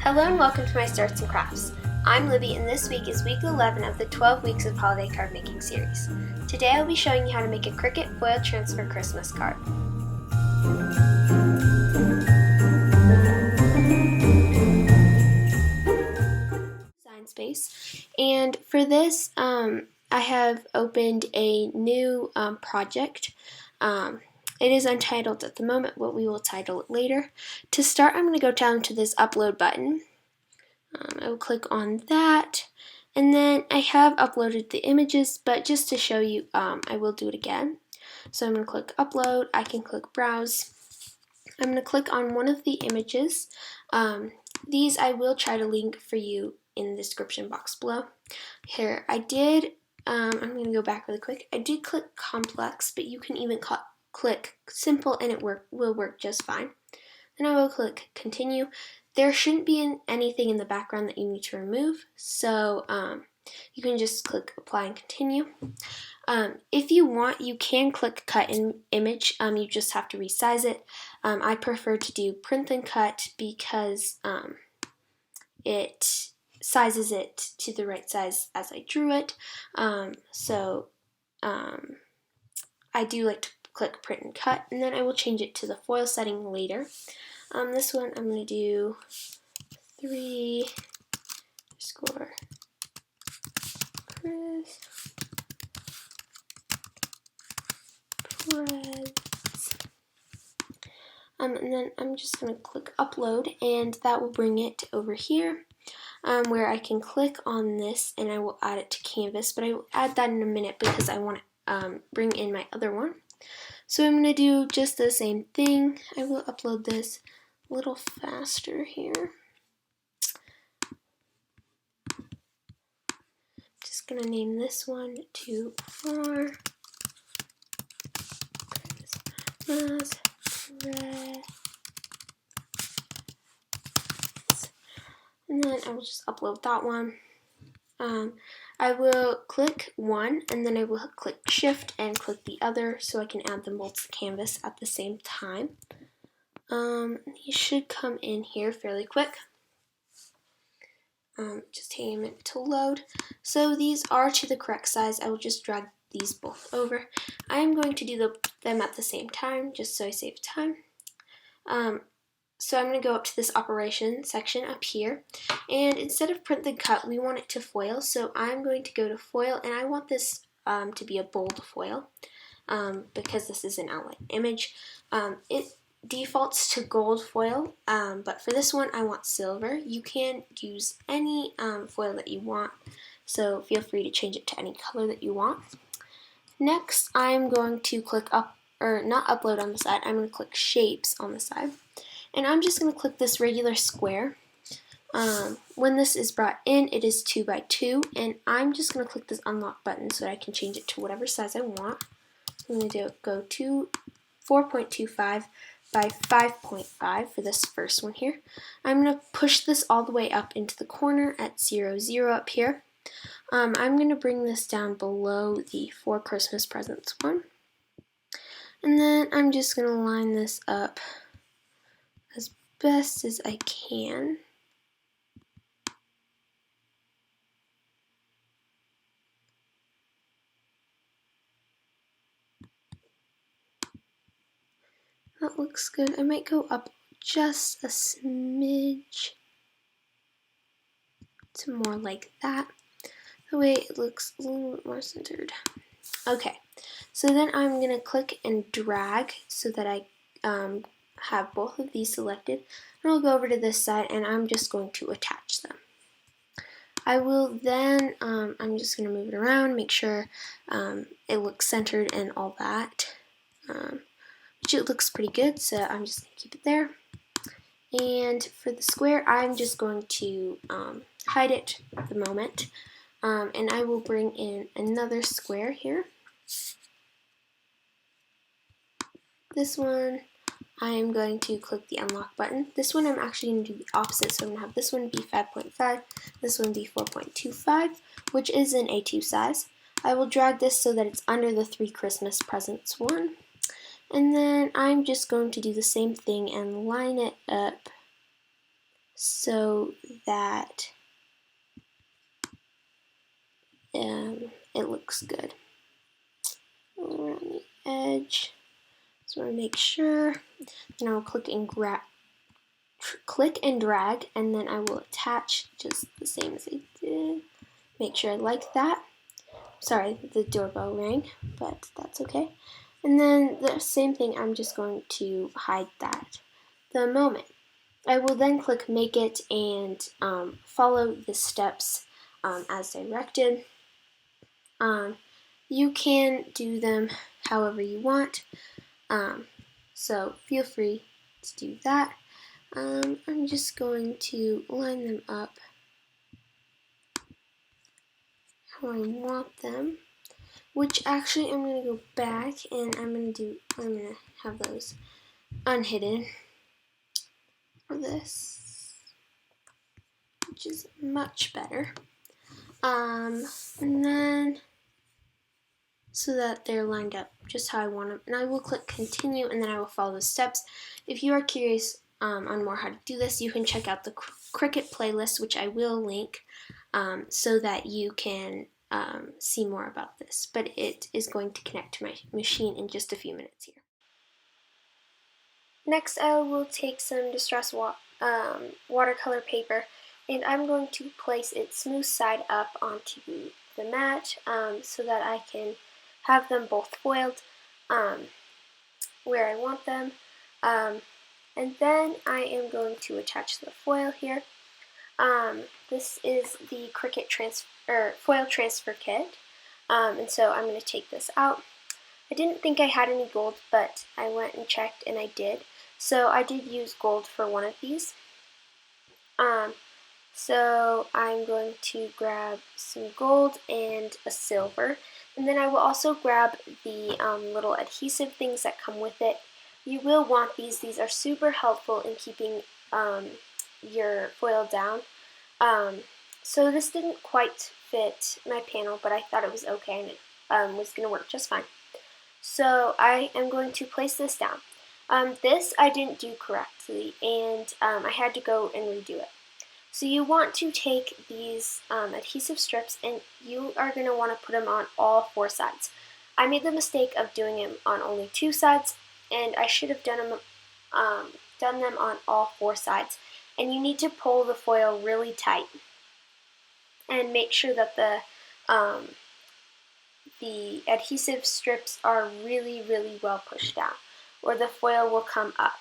Hello and welcome to Meister Arts and Crafts. I'm Libby and this week is week 11 of the 12 weeks of holiday card making series. Today I'll be showing you how to make a Cricut foil transfer Christmas card. Design space, and for this I have opened a new project. It is untitled at the moment, but we will title it later. To start, I'm going to go down to this upload button. I will click on that, and then I have uploaded the images, but just to show you, I will do it again. So I'm going to click upload, I can click browse. I'm going to click on one of the images. These I will try to link for you in the description box below. Here, I'm going to go back really quick. I did click complex, but you can even click simple and it will work just fine. Then I will click continue. There shouldn't be anything in the background that you need to remove, so you can just click apply and continue. If you want, you can click cut in image. You just have to resize it. I prefer to do print and cut because it sizes it to the right size as I drew it. I do like to click print and cut, and then I will change it to the foil setting later. This one I'm going to do 3 score Chris Preds. And then I'm just going to click upload, and that will bring it over here where I can click on this and I will add it to canvas, but I will add that in a minute because I want to bring in my other one. So I'm going to do just the same thing. I will upload this a little faster here. Just going to name this one to for Christmas Preds. And then I will just upload that one. I will click one and then I will click shift and click the other so I can add them both to canvas at the same time. These should come in here fairly quick. Just taking a minute to load. So these are to the correct size. I will just drag these both over. I am going to do them at the same time just so I save time. So I'm going to go up to this operation section up here, and instead of print and cut, we want it to foil. So I'm going to go to foil, and I want this to be a bold foil because this is an outline image. It defaults to gold foil, but for this one I want silver. You can use any foil that you want, so feel free to change it to any color that you want. Next, I'm going to click not upload on the side, I'm going to click shapes on the side. And I'm just going to click this regular square. When this is brought in, it is 2 by 2, and I'm just going to click this unlock button so that I can change it to whatever size I want. I'm going to go to 4.25 by 5.5 for this first one here. I'm going to push this all the way up into the corner at 0, 0 up here. I'm going to bring this down below the 4 Christmas presents one. And then I'm just going to line this up as best as I can. That looks good. I might go up just a smidge to more like that. That way it looks a little bit more centered. Okay, so then I'm going to click and drag so that I have both of these selected, and I'll go over to this side and I'm just going to attach them. I will then, I'm just going to move it around, make sure it looks centered and all that, which it looks pretty good, so I'm just going to keep it there. And for the square, I'm just going to hide it at the moment, and I will bring in another square here. This one, I am going to click the unlock button. This one I'm actually going to do the opposite, so I'm going to have this one be 5.5, this one be 4.25, which is an A2 size. I will drag this so that it's under the 3 Christmas presents one. And then I'm just going to do the same thing and line it up so that it looks good. Around the edge, just want to make sure. Then I'll click and drag, and then I will attach just the same as I did. Make sure I like that. Sorry, the doorbell rang, but that's okay. And then the same thing, I'm just going to hide that the moment. I will then click Make It and follow the steps as directed. You can do them however you want, so feel free to do that. I'm just going to line them up how I want them, which actually I'm going to go back and I'm going to have those unhidden for this, which is much better. And then so that they're lined up just how I want them. And I will click continue and then I will follow the steps. If you are curious on more how to do this, you can check out the Cricut playlist, which I will link, so that you can see more about this. But it is going to connect to my machine in just a few minutes here. Next, I will take some distress watercolor paper, and I'm going to place it smooth side up onto the mat so that I can have them both foiled where I want them. And then I am going to attach the foil here. This is the Cricut foil transfer kit, and so I'm going to take this out. I didn't think I had any gold, but I went and checked and I did. So I did use gold for one of these. So I'm going to grab some gold and a silver, and then I will also grab the little adhesive things that come with it. You will want these. These are super helpful in keeping your foil down. So this didn't quite fit my panel, but I thought it was okay and it was going to work just fine. So I am going to place this down. This I didn't do correctly, and I had to go and redo it. So you want to take these adhesive strips and you are going to want to put them on all 4 sides. I made the mistake of doing them on only 2 sides, and I should have done them on all 4 sides. And you need to pull the foil really tight and make sure that the adhesive strips are really, really well pushed down, or the foil will come up.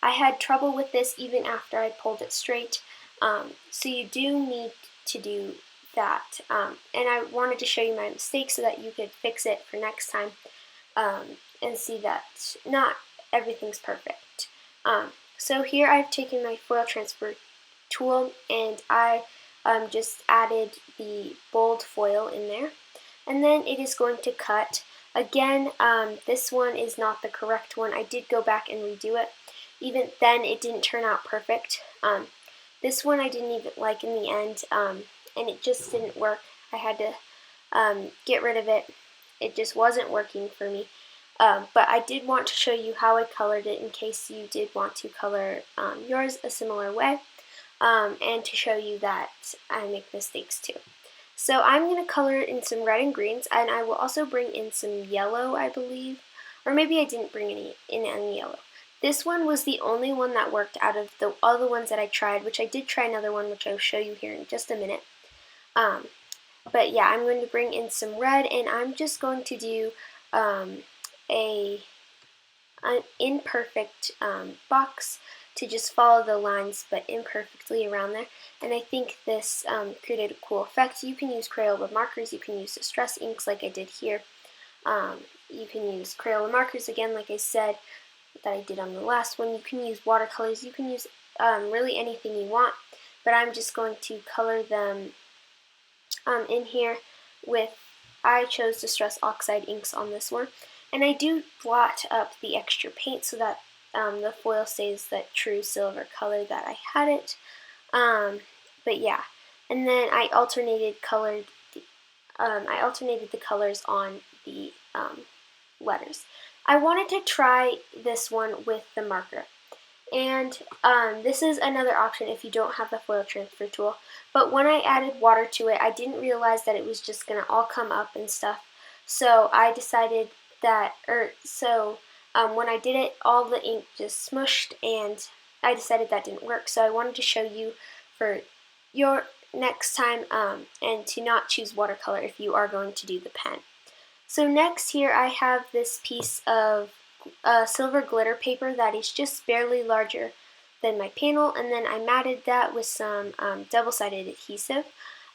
I had trouble with this even after I pulled it straight. So you do need to do that, and I wanted to show you my mistake so that you could fix it for next time, and see that not everything's perfect. So here I've taken my foil transfer tool and I just added the bold foil in there, and then it is going to cut. Again, this one is not the correct one. I did go back and redo it. Even then it didn't turn out perfect. This one I didn't even like in the end, and it just didn't work. I had to get rid of it. It just wasn't working for me. But I did want to show you how I colored it in case you did want to color yours a similar way, and to show you that I make mistakes too. So I'm going to color it in some red and greens, and I will also bring in some yellow, I believe, or maybe I didn't bring any yellow. This one was the only one that worked out of all the ones that I tried, which I did try another one, which I will show you here in just a minute. But yeah, I'm going to bring in some red, and I'm just going to do an imperfect box to just follow the lines, but imperfectly around there. And I think this created a cool effect. You can use Crayola markers, you can use Distress inks like I did here. You can use Crayola markers again, like I said, that I did on the last one. You can use watercolors, you can use really anything you want, but I'm just going to color them in here with, I chose Distress Oxide inks on this one, and I do blot up the extra paint so that the foil stays that true silver color that I had it. But yeah, and then I alternated the colors on the letters. I wanted to try this one with the marker. And this is another option if you don't have the foil transfer tool. But when I added water to it, I didn't realize that it was just going to all come up and stuff. So I decided that, when I did it, all the ink just smushed, and I decided that didn't work. So I wanted to show you for your next time and to not choose watercolor if you are going to do the pen. So next here I have this piece of silver glitter paper that is just barely larger than my panel, and then I matted that with some double-sided adhesive.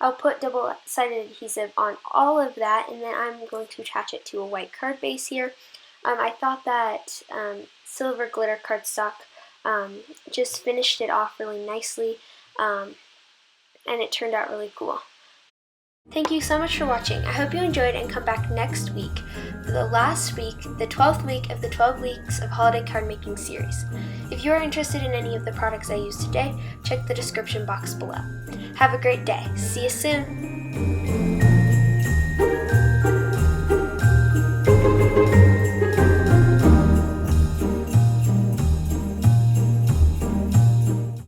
I'll put double-sided adhesive on all of that, and then I'm going to attach it to a white card base here. I thought that silver glitter cardstock just finished it off really nicely, and it turned out really cool. Thank you so much for watching. I hope you enjoyed and come back next week for the last week, the 12th week of the 12 weeks of holiday card making series. If you are interested in any of the products I used today, check the description box below. Have a great day. See you soon.